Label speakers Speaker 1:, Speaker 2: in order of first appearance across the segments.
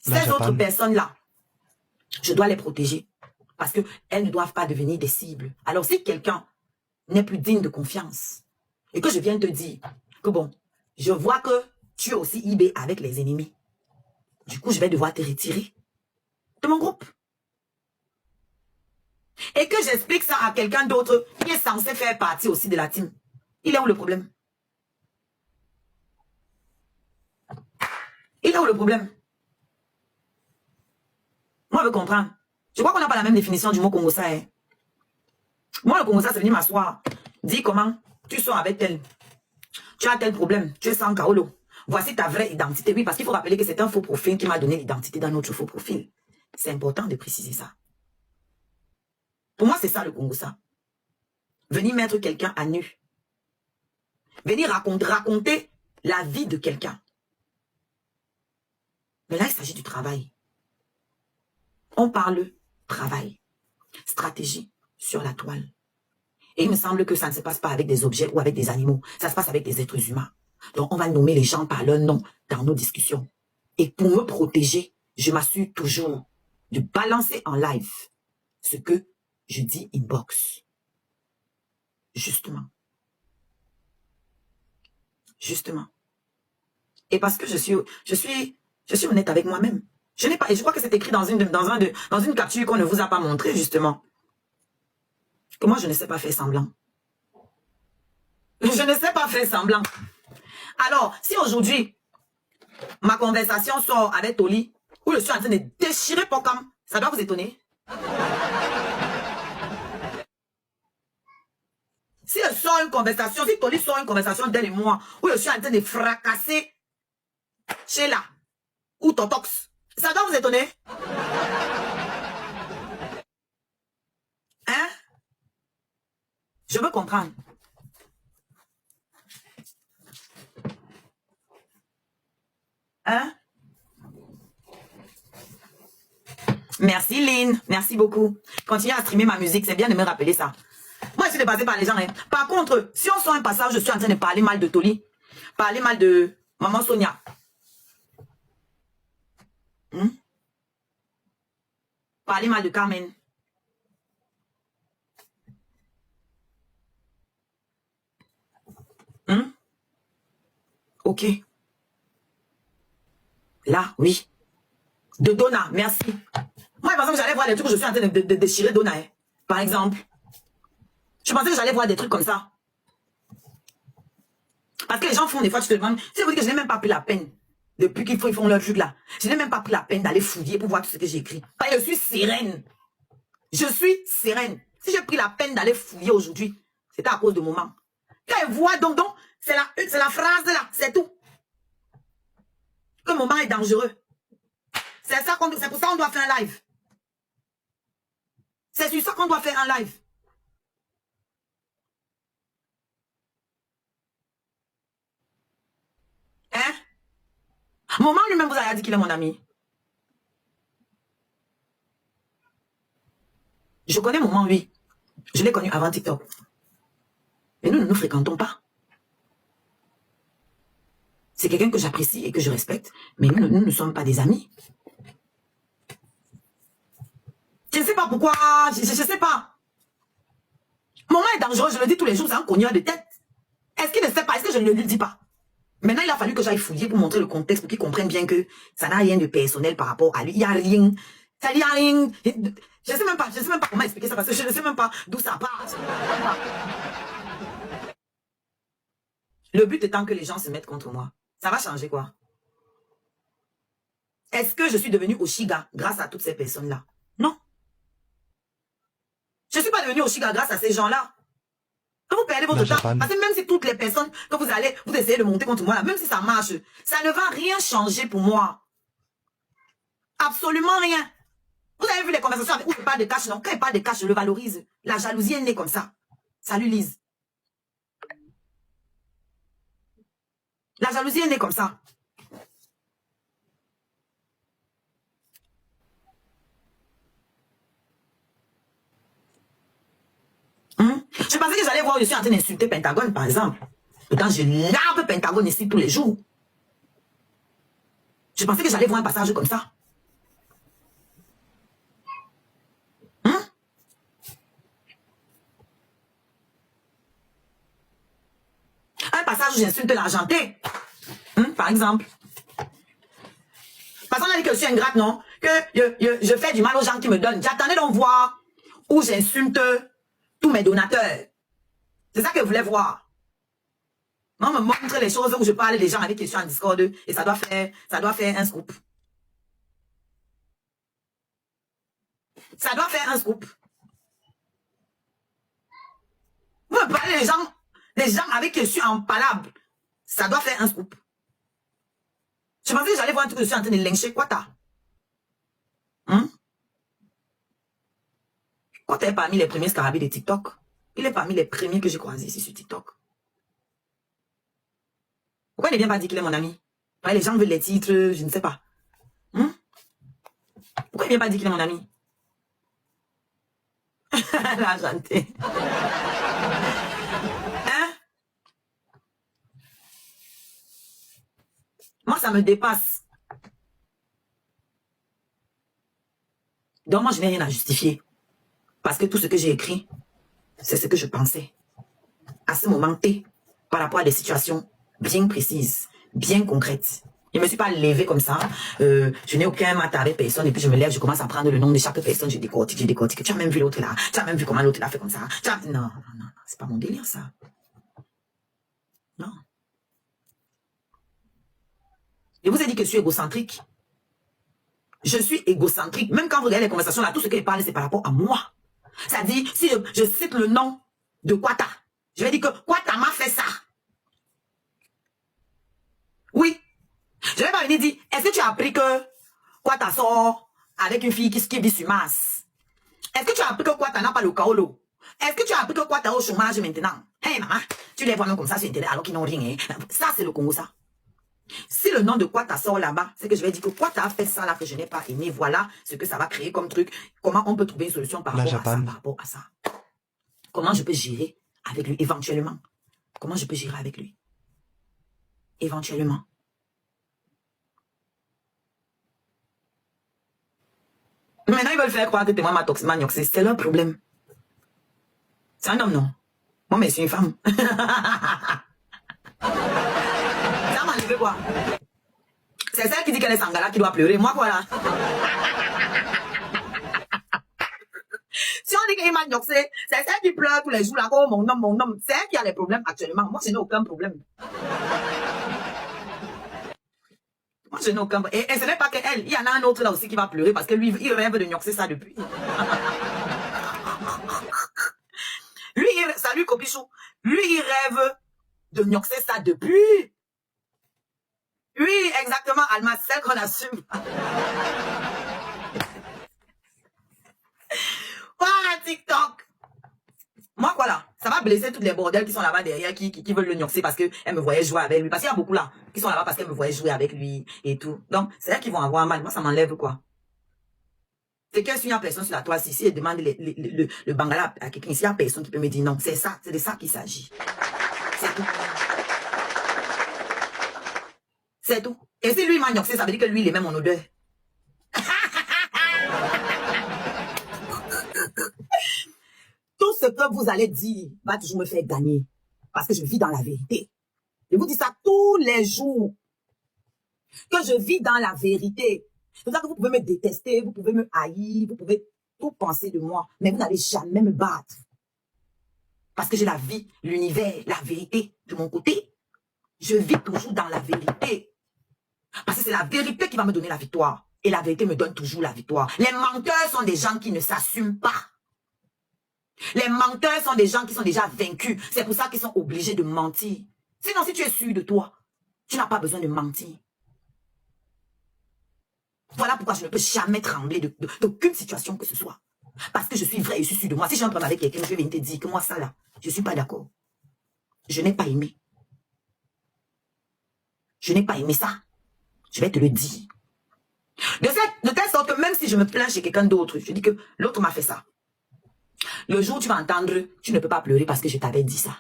Speaker 1: Ces autres personnes-là, je dois les protéger parce qu'elles ne doivent pas devenir des cibles. Alors, si quelqu'un n'est plus digne de confiance et que je viens te dire que bon, je vois que tu es aussi IB avec les ennemis, du coup, je vais devoir te retirer de mon groupe. Et que j'explique ça à quelqu'un d'autre qui est censé faire partie aussi de la team. Il est où le problème? Il est où le problème? Moi, je veux comprendre. Je crois qu'on n'a pas la même définition du mot Congosa. Hein. Moi, le Congosa, c'est venir m'asseoir. Dis comment tu sors avec tel. Tu as tel problème. Tu es sans Kaolo. Voici ta vraie identité. Oui, parce qu'il faut rappeler que c'est un faux profil qui m'a donné l'identité dans notre faux profil. C'est important de préciser ça. Pour moi, c'est ça le Congosa. Venir mettre quelqu'un à nu. Venir raconter la vie de quelqu'un. Mais là, il s'agit du travail. On parle travail, stratégie sur la toile. Et il me semble que ça ne se passe pas avec des objets ou avec des animaux. Ça se passe avec des êtres humains. Donc, on va nommer les gens par leur nom dans nos discussions. Et pour me protéger, je m'assure toujours de balancer en live ce que je dis inbox. Justement. Justement. Et parce que je suis honnête avec moi-même. Je n'ai pas, et je crois que c'est écrit dans une capture qu'on ne vous a pas montré, justement. Que moi, je ne sais pas faire semblant. Je ne sais pas faire semblant. Alors, si aujourd'hui, ma conversation sort avec Toli, où je suis en train de déchirer Pokam, ça doit vous étonner. Si je sors une conversation, si Toli sort une conversation d'elle et moi, où je suis en train de fracasser Sheila ou Totox, ça doit vous étonner? Hein? Je veux comprendre. Hein? Merci Lynn, merci beaucoup. Continuez à streamer ma musique, c'est bien de me rappeler ça. Moi, je suis dépassée par les gens. Hein. Par contre, si on sort un passage, je suis en train de parler mal de Toli, parler mal de Maman Sonia. Parler mal de Carmen. Ok. Là, oui. De Donna, merci. Moi, par exemple, j'allais voir des trucs que je suis en train de déchirer Donna. Hein. Par exemple. Je pensais que j'allais voir des trucs comme ça. Parce que les gens font des fois, tu te demandes, c'est vous dire que je n'ai même pas pris la peine. Depuis qu'ils font leur truc là. Je n'ai même pas pris la peine d'aller fouiller pour voir tout ce que j'ai écrit. Parce que je suis sereine. Je suis sereine. Si j'ai pris la peine d'aller fouiller aujourd'hui, c'était à cause de moment. Quand ils voient donc, c'est la phrase là, c'est tout. Le moment est dangereux. C'est pour ça qu'on doit faire un live. C'est sur ça qu'on doit faire un live. Hein? Moment lui-même vous avez dit qu'il est mon ami. Je connais Moment, oui. Je l'ai connu avant TikTok. Mais nous ne nous fréquentons pas. C'est quelqu'un que j'apprécie et que je respecte. Mais nous ne sommes pas des amis. Je ne sais pas pourquoi. Je ne sais pas. Moment est dangereux, je le dis tous les jours, c'est un cogneur de tête. Est-ce qu'il ne sait pas? Est-ce que je ne le dis pas? Maintenant, il a fallu que j'aille fouiller pour montrer le contexte, pour qu'il comprenne bien que ça n'a rien de personnel par rapport à lui. Il n'y a rien. Ça n'y a rien. Je ne sais même pas comment expliquer ça parce que je ne sais même pas d'où ça part. Le but étant que les gens se mettent contre moi. Ça va changer quoi? Est-ce que je suis devenue Oshiga grâce à toutes ces personnes-là? Non. Je ne suis pas devenue Oshiga grâce à ces gens-là. Vous perdez votre temps. Parce que même si toutes les personnes que vous essayez de monter contre moi, là, même si ça marche, ça ne va rien changer pour moi. Absolument rien. Vous avez vu les conversations où je parle de cash, non? Quand il parle de cash, je le valorise. La jalousie est née comme ça. Salut Lise. La jalousie est née comme ça. Je pensais que j'allais voir, je suis en train d'insulter Pentagone, par exemple. Pourtant, je larve Pentagone ici tous les jours. Je pensais que j'allais voir un passage comme ça. massage où j'insulte l'argenté. Par exemple. Parce qu'on a dit que je suis ingrate, non? Que je fais du mal aux gens qui me donnent. J'attendais donc voir où j'insulte tous mes donateurs. C'est ça que je voulais voir. On me montre les choses où je parle des gens avec qui je suis en Discord et ça doit faire un scoop. Ça doit faire un scoop. Vous me parlez des gens avec qui je suis en palabre. Ça doit faire un scoop. Je pensais que j'allais voir un truc que je suis en train de lyncher. Quoi t'as? Quoi t'es parmi les premiers scarabées de TikTok? Il est parmi les premiers que j'ai croisés ici sur TikTok. Pourquoi il ne vient pas dire qu'il est mon ami? Ouais, les gens veulent les titres, je ne sais pas. Pourquoi il ne vient pas dire qu'il est mon ami? L'argenté. Hein? Moi, ça me dépasse. Donc, moi, je n'ai rien à justifier. Parce que tout ce que j'ai écrit, c'est ce que je pensais. À ce moment T, par rapport à des situations bien précises, bien concrètes. Je ne me suis pas levée comme ça. Je n'ai aucun mat avec personne. Et puis je me lève, je commence à prendre le nom de chaque personne. Je décortique, je décortique. Tu as même vu l'autre là. Tu as même vu comment l'autre l'a fait comme ça. Non, c'est pas mon délire ça. Non. Je vous ai dit que je suis égocentrique. Je suis égocentrique. Même quand vous regardez les conversations là, tout ce que je parle, c'est par rapport à moi. C'est-à-dire, si je cite le nom de Kwata, je vais dire que Kwata m'a fait ça. Oui. Je vais pas venir dire, est-ce que tu as appris que Kwata sort avec une fille qui vit sur Mars? Est-ce que tu as appris que Kwata n'a pas le kaolo? Est-ce que tu as appris que Kwata est au chômage maintenant? Hey maman, tu les vois même comme ça sur Internet alors qu'ils n'ont rien. Ça, c'est le Congo, ça. Si le nom de Kwata sort là-bas, c'est que je vais dire que Kwata a fait ça là que je n'ai pas aimé. Voilà ce que ça va créer comme truc. Comment on peut trouver une solution par rapport à ça? Comment je peux gérer avec lui éventuellement? Comment je peux gérer avec lui? Éventuellement. Maintenant, ils veulent faire croire que t'es moi ma toximanoxie. C'est leur problème. C'est un homme, non? Moi, mais je suis une femme. Ça m'a enlevé quoi? C'est celle qui dit qu'elle est sangala qui doit pleurer. Moi, voilà. Si on dit qu'il m'a noxé, c'est celle qui pleure tous les jours là. Oh, mon homme. C'est elle qui a les problèmes actuellement. Moi, je n'ai aucun problème. Moi, je n'ai aucun problème. Et ce n'est pas qu'elle. Il y en a un autre là aussi qui va pleurer parce que lui, il rêve de noxer ça depuis. Lui, salut Copichou. Lui, il rêve de noxer ça depuis. Oui, exactement, Alma, celle qu'on assume. Voilà, TikTok. Moi, voilà, ça va blesser toutes les bordels qui sont là-bas derrière, qui veulent le noxer parce qu'elles me voyaient jouer avec lui. Parce qu'il y a beaucoup là, qui sont là-bas parce qu'elles me voyaient jouer avec lui et tout. Donc, c'est elles qui vont avoir mal. Moi, ça m'enlève quoi. C'est que s'il y a personne sur la toile, si elle demande le bangala à quelqu'un, s'il y a personne qui peut me dire non, c'est ça, c'est de ça qu'il s'agit. C'est tout. C'est tout. Et si lui m'a noxé, ça veut dire que lui, il aimait mon odeur. Tout ce que vous allez dire va toujours me faire gagner. Parce que je vis dans la vérité. Je vous dis ça tous les jours. Que je vis dans la vérité. C'est pour ça que vous pouvez me détester, vous pouvez me haïr, vous pouvez tout penser de moi. Mais vous n'allez jamais me battre. Parce que j'ai la vie, l'univers, la vérité de mon côté. Je vis toujours dans la vérité. Parce que c'est la vérité qui va me donner la victoire. Et la vérité me donne toujours la victoire. Les menteurs sont des gens qui ne s'assument pas. Les menteurs sont des gens qui sont déjà vaincus. C'est pour ça qu'ils sont obligés de mentir. Sinon, si tu es sûr de toi, tu n'as pas besoin de mentir. Voilà pourquoi je ne peux jamais trembler d'aucune situation que ce soit. Parce que je suis vrai et je suis sûr de moi. Si j'ai un problème avec quelqu'un, je vais venir te dire que moi, ça là, je ne suis pas d'accord. Je n'ai pas aimé. Je n'ai pas aimé ça. Je vais te le dire. De telle sorte que même si je me plains chez quelqu'un d'autre, je dis que l'autre m'a fait ça. Le jour où tu vas entendre, tu ne peux pas pleurer parce que je t'avais dit ça.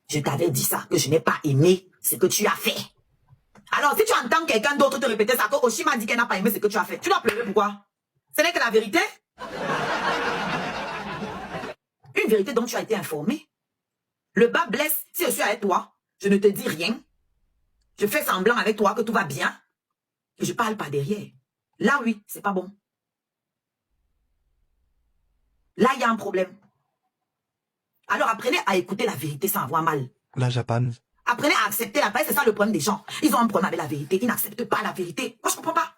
Speaker 1: Je t'avais dit ça, que je n'ai pas aimé ce que tu as fait. Alors, si tu entends quelqu'un d'autre te répéter ça, que Oshi m'a dit qu'elle n'a pas aimé ce que tu as fait, tu dois pleurer pourquoi? Ce n'est que la vérité. Une vérité dont tu as été informé. Le bas blesse. Si je suis avec toi, je ne te dis rien. Je fais semblant avec toi que tout va bien. Et je parle pas derrière. Là, oui, c'est pas bon. Là, il y a un problème. Alors, apprenez à écouter la vérité sans avoir mal.
Speaker 2: La Japan.
Speaker 1: Apprenez à accepter la paix. C'est ça le problème des gens. Ils ont un problème avec la vérité. Ils n'acceptent pas la vérité. Moi, je comprends pas.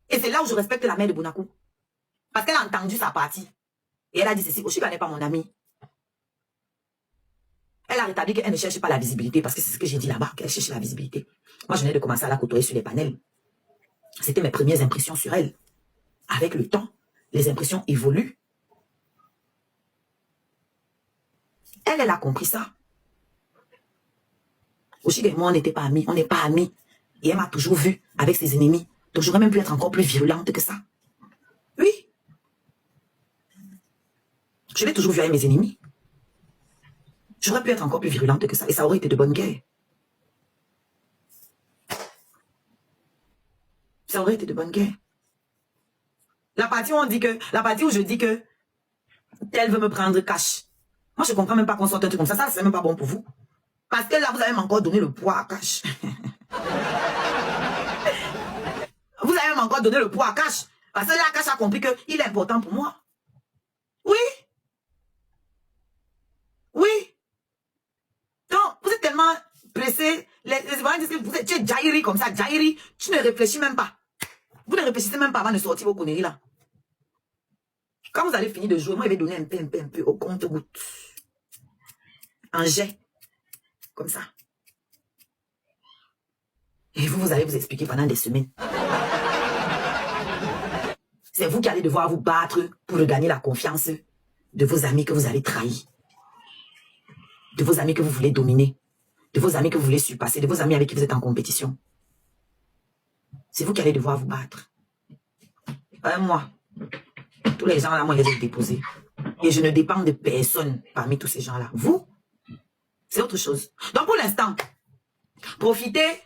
Speaker 1: Et c'est là où je respecte la mère de Bonakou. Parce qu'elle a entendu sa partie. Et elle a dit ceci, Oshika n'est pas mon amie. Elle a rétabli qu'elle ne cherche pas la visibilité, parce que c'est ce que j'ai dit là-bas, qu'elle cherche la visibilité. Moi, je venais de commencer à la côtoyer sur les panels. C'était mes premières impressions sur elle. Avec le temps, les impressions évoluent. Elle a compris ça. Oshika et moi, on n'était pas amis, on n'est pas amis. Et elle m'a toujours vu avec ses ennemis. Donc, j'aurais même pu être encore plus virulente que ça. Oui. Je l'ai toujours vu avec mes ennemis. J'aurais pu être encore plus virulente que ça. Et ça aurait été de bonne guerre. Ça aurait été de bonne guerre. La partie où on dit que, la partie où je dis que elle veut me prendre cash. Moi, je comprends même pas qu'on sorte un truc comme ça. Ça, c'est même pas bon pour vous. Parce que là, vous avez même encore donné le poids à cash. Vous avez même encore donné le poids à cash. Parce que là, cash a compris qu'il est important pour moi. Oui. Oui. Donc, vous êtes tellement pressé. Les Ivoiriens disent que vous êtes, tu es jairi comme ça. Jairi, tu ne réfléchis même pas. Vous ne réfléchissez même pas avant de sortir vos conneries là. Quand vous allez finir de jouer, moi, je vais donner un peu au compte-goutte. Un jet. Comme ça. Et vous allez vous expliquer pendant des semaines. C'est vous qui allez devoir vous battre pour regagner la confiance de vos amis que vous allez trahir. De vos amis que vous voulez dominer. De vos amis que vous voulez surpasser. De vos amis avec qui vous êtes en compétition. C'est vous qui allez devoir vous battre. Moi, tous les gens là, moi, je les ai déposés. Et je ne dépends de personne parmi tous ces gens-là. Vous, c'est autre chose. Donc, pour l'instant, profitez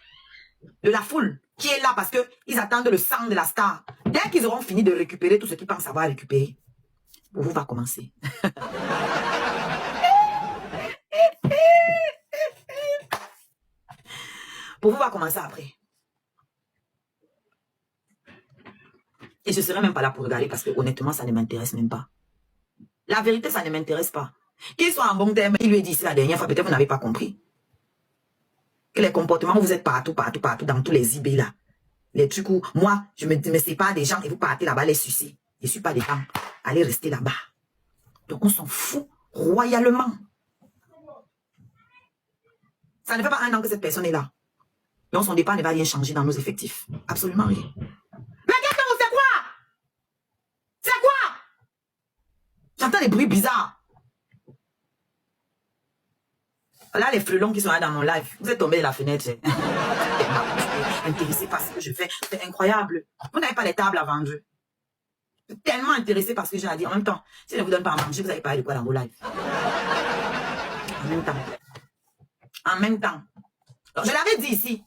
Speaker 1: de la foule qui est là parce qu'ils attendent le sang de la star. Dès qu'ils auront fini de récupérer tout ce qu'ils pensent avoir récupéré, pour vous va commencer. Pour vous va commencer après. Et je ne serai même pas là pour regarder parce que honnêtement, ça ne m'intéresse même pas. La vérité, ça ne m'intéresse pas. Qu'il soit en bon terme, il lui a dit ici la dernière fois, peut-être vous n'avez pas compris. Que les comportements, vous êtes partout, dans tous les eBay là. Les trucs où, moi, je me sépare des gens et vous partez là-bas les sucer. Je ne suis pas des gens. Allez rester là-bas. Donc on s'en fout royalement. Ça ne fait pas un an que cette personne est là. Donc son départ ne va rien changer dans nos effectifs. Absolument rien. Mais qu'est-ce que c'est quoi? C'est quoi? J'entends des bruits bizarres. Là, les frelons qui sont là dans mon live, vous êtes tombés de la fenêtre. Intéressé par ce que je fais. C'est incroyable. Vous n'avez pas les tables à vendre. Je suis tellement intéressé par ce que j'ai à dire. En même temps, si je ne vous donne pas à manger, vous n'avez pas de quoi dans vos lives. En même temps. En même temps. Donc, je l'avais dit ici.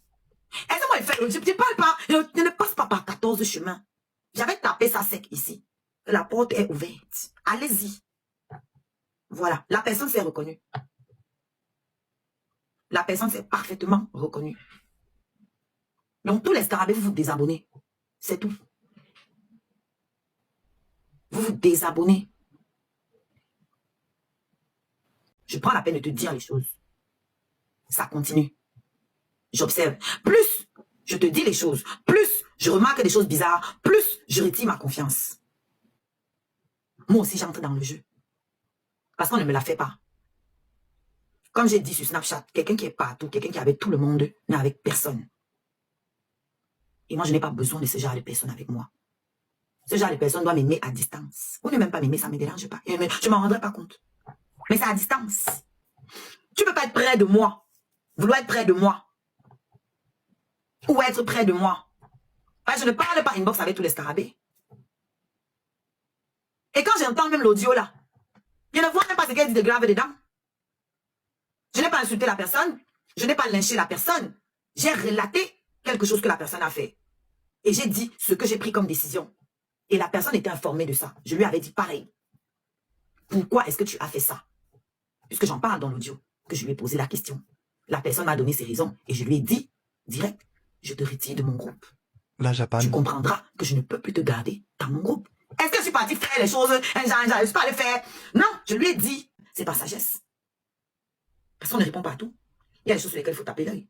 Speaker 1: Laissez-moi le faire. Je ne parle pas. Je ne passe pas par 14 chemins. J'avais tapé ça sec ici. La porte est ouverte. Allez-y. Voilà. La personne s'est reconnue. La personne s'est parfaitement reconnue. Donc, tous les scarabées, vous vous désabonnez. C'est tout. Vous vous désabonnez. Je prends la peine de te dire les choses. Ça continue. J'observe. Plus je te dis les choses, plus je remarque des choses bizarres, plus je retire ma confiance. Moi aussi, j'entre dans le jeu. Parce qu'on ne me la fait pas. Comme j'ai dit sur Snapchat, quelqu'un qui est partout, quelqu'un qui est avec tout le monde, n'est avec personne. Et moi, je n'ai pas besoin de ce genre de personnes avec moi. Ce genre de personne doit m'aimer à distance. Ou ne même pas m'aimer, ça ne me dérange pas. Je ne m'en rendrai pas compte. Mais c'est à distance. Tu ne peux pas être près de moi. Vouloir être près de moi. Ou être près de moi. Je ne parle pas inbox avec tous les scarabées. Et quand j'entends même l'audio là, je ne vois même pas ce qu'elle dit de grave dedans. Je n'ai pas insulté la personne. Je n'ai pas lynché la personne. J'ai relaté quelque chose que la personne a fait. Et j'ai dit ce que j'ai pris comme décision. Et la personne était informée de ça. Je lui avais dit pareil. Pourquoi est-ce que tu as fait ça? puisque j'en parle dans l'audio, que je lui ai posé la question. La personne m'a donné ses raisons et je lui ai dit, direct, je te retire de mon groupe.
Speaker 2: La Japan.
Speaker 1: Tu comprendras que je ne peux plus te garder dans mon groupe. Est-ce que je suis partie faire les choses, je suis pas allée faire? Non, je lui ai dit, c'est par sagesse. Parce qu'on ne répond pas à tout. Il y a des choses sur lesquelles il faut taper l'œil.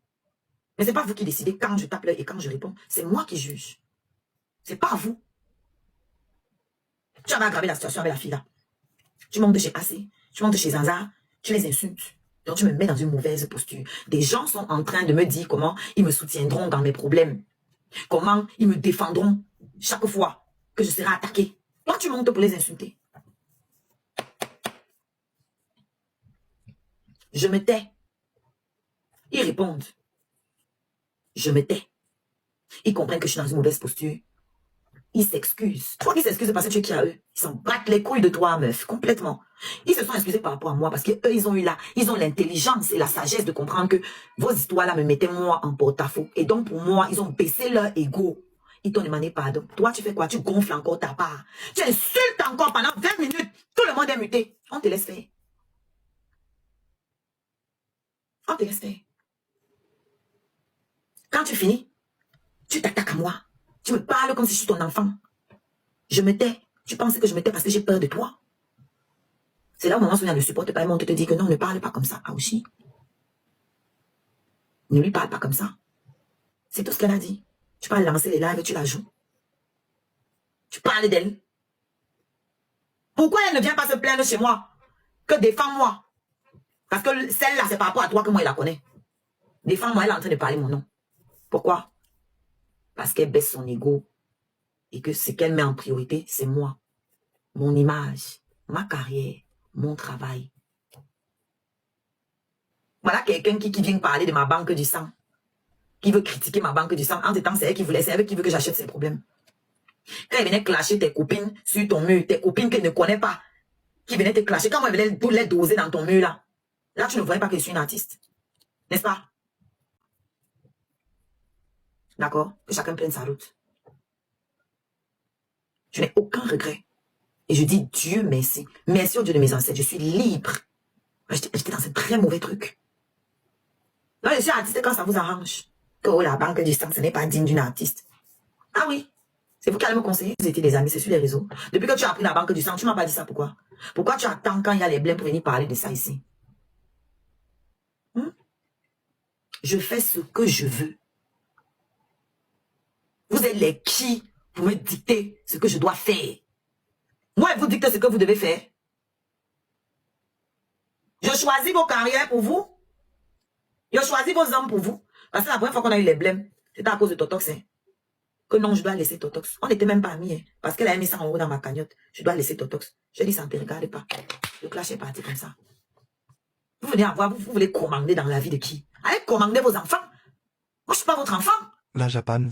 Speaker 1: Mais ce n'est pas vous qui décidez quand je tape l'œil et quand je réponds. C'est moi qui juge. C'est pas vous. Tu avais aggravé la situation avec la fille là. Tu montes chez AC, tu montes chez Zanza, tu les insultes. Donc tu me mets dans une mauvaise posture. Des gens sont en train de me dire comment ils me soutiendront dans mes problèmes. Comment ils me défendront chaque fois que je serai attaqué. Toi, tu montes pour les insulter. Je me tais. Ils répondent. Je me tais. Ils comprennent que je suis dans une mauvaise posture. Ils s'excusent. Toi qui s'excusent parce que tu es qui à eux. Ils s'en battent les couilles de toi, meuf, complètement. Ils se sont excusés par rapport à moi parce qu'eux, ils ont eu ils ont l'intelligence et la sagesse de comprendre que vos histoires-là me mettaient moi en porte-à-faux. Et donc, pour moi, ils ont baissé leur ego. Ils t'ont demandé pardon. Toi, tu fais quoi? Tu gonfles encore ta part. Tu insultes encore pendant 20 minutes. Tout le monde est muté. On te laisse faire. On te laisse faire. Quand tu finis, tu t'attaques à moi. Tu me parles comme si je suis ton enfant. Je me tais. Tu penses que je me tais parce que j'ai peur de toi? C'est là au moment où on ne le supporte pas, on te dit que non, ne parle pas comme ça. Aouchi. Ne lui parle pas comme ça. C'est tout ce qu'elle a dit. Tu peux lancer les lives et tu la joues. Tu parles d'elle. Pourquoi elle ne vient pas se plaindre chez moi? Que défends-moi. Parce que celle-là, c'est par rapport à toi que moi, elle la connaît. Défends-moi, elle est en train de parler mon nom. Pourquoi? Parce qu'elle baisse son ego. Et que ce qu'elle met en priorité, c'est moi. Mon image, ma carrière, mon travail. Voilà quelqu'un qui vient parler de ma banque du sang. Qui veut critiquer ma banque du sang. En temps, c'est elle qui veut que j'achète ses problèmes. Quand elle venait clasher tes copines sur ton mur, tes copines qu'elle ne connaît pas, qui venaient te clasher, quand elle venait les doser dans ton mur là, là tu ne voyais pas que je suis une artiste. N'est-ce pas? D'accord? Que chacun prenne sa route. Je n'ai aucun regret. Et je dis Dieu merci. Merci au Dieu de mes ancêtres. Je suis libre. J'étais dans un très mauvais truc. Non, je suis artiste quand ça vous arrange. Que oh, la banque du sang, ce n'est pas digne d'une artiste. Ah oui. C'est vous qui allez me conseiller. Vous étiez des amis, c'est sur les réseaux. Depuis que tu as pris la banque du sang, tu ne m'as pas dit ça. Pourquoi? Pourquoi tu attends quand il y a les blêmes pour venir parler de ça ici? Je fais ce que je veux. Vous êtes les qui pour me dicter ce que je dois faire? Moi, je vous dicte ce que vous devez faire. Je choisis vos carrières pour vous. Je choisis vos hommes pour vous. Parce que la première fois qu'on a eu les blêmes, c'était à cause de Totox. Hein. Que non, je dois laisser Totox. On n'était même pas amis. Hein, parce qu'elle a mis 100 € dans ma cagnotte. Je dois laisser Totox. Je dis, ça ne te regarde pas. Le clash est parti comme ça. Vous venez avoir, vous voulez commander dans la vie de qui? Allez commander vos enfants. Moi, je ne suis pas votre enfant.
Speaker 2: La Japan.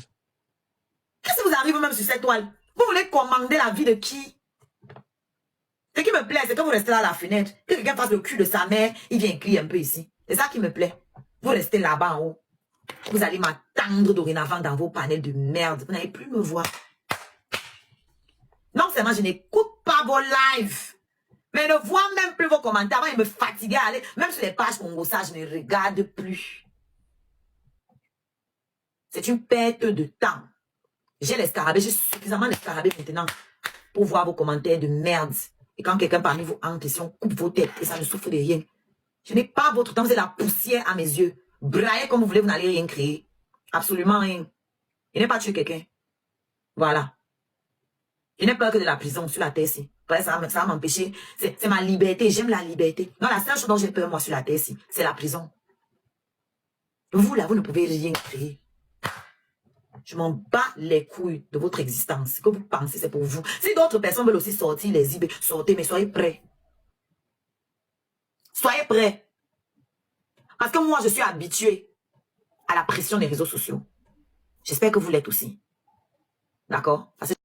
Speaker 1: Qu'est-ce qui vous arrive même sur cette toile? Vous voulez commander la vie de qui? Ce qui me plaît, c'est que vous restez là à la fenêtre. Que quelqu'un fasse le cul de sa mère, il vient crier un peu ici. C'est ça qui me plaît. Vous restez là-bas en haut. Vous allez m'attendre dorénavant dans vos panels de merde. Vous n'allez plus me voir. Non seulement je n'écoute pas vos lives, mais ne vois même plus vos commentaires. Avant, ils me fatiguaient à aller. Même sur les pages Congo, ça, je ne regarde plus. C'est une perte de temps. J'ai les scarabées, j'ai suffisamment de scarabées maintenant pour voir vos commentaires de merde. Et quand quelqu'un parmi vous entre ici, on coupe vos têtes et ça ne souffre de rien. Je n'ai pas votre temps, vous êtes la poussière à mes yeux. Braillez comme vous voulez, vous n'allez rien créer. Absolument rien. Je n'ai pas tué quelqu'un. Voilà. Je n'ai peur que de la prison sur la terre-ci. Ça va m'empêcher. C'est ma liberté. J'aime la liberté. Non, la seule chose dont j'ai peur, moi, sur la terre-ci, c'est la prison. Vous, là, vous ne pouvez rien créer. Je m'en bats les couilles de votre existence. Ce que vous pensez, c'est pour vous. Si d'autres personnes veulent aussi sortir les eBay, sortez, mais soyez prêts. Soyez prêts. Parce que moi, je suis habituée à la pression des réseaux sociaux. J'espère que vous l'êtes aussi. D'accord? Parce que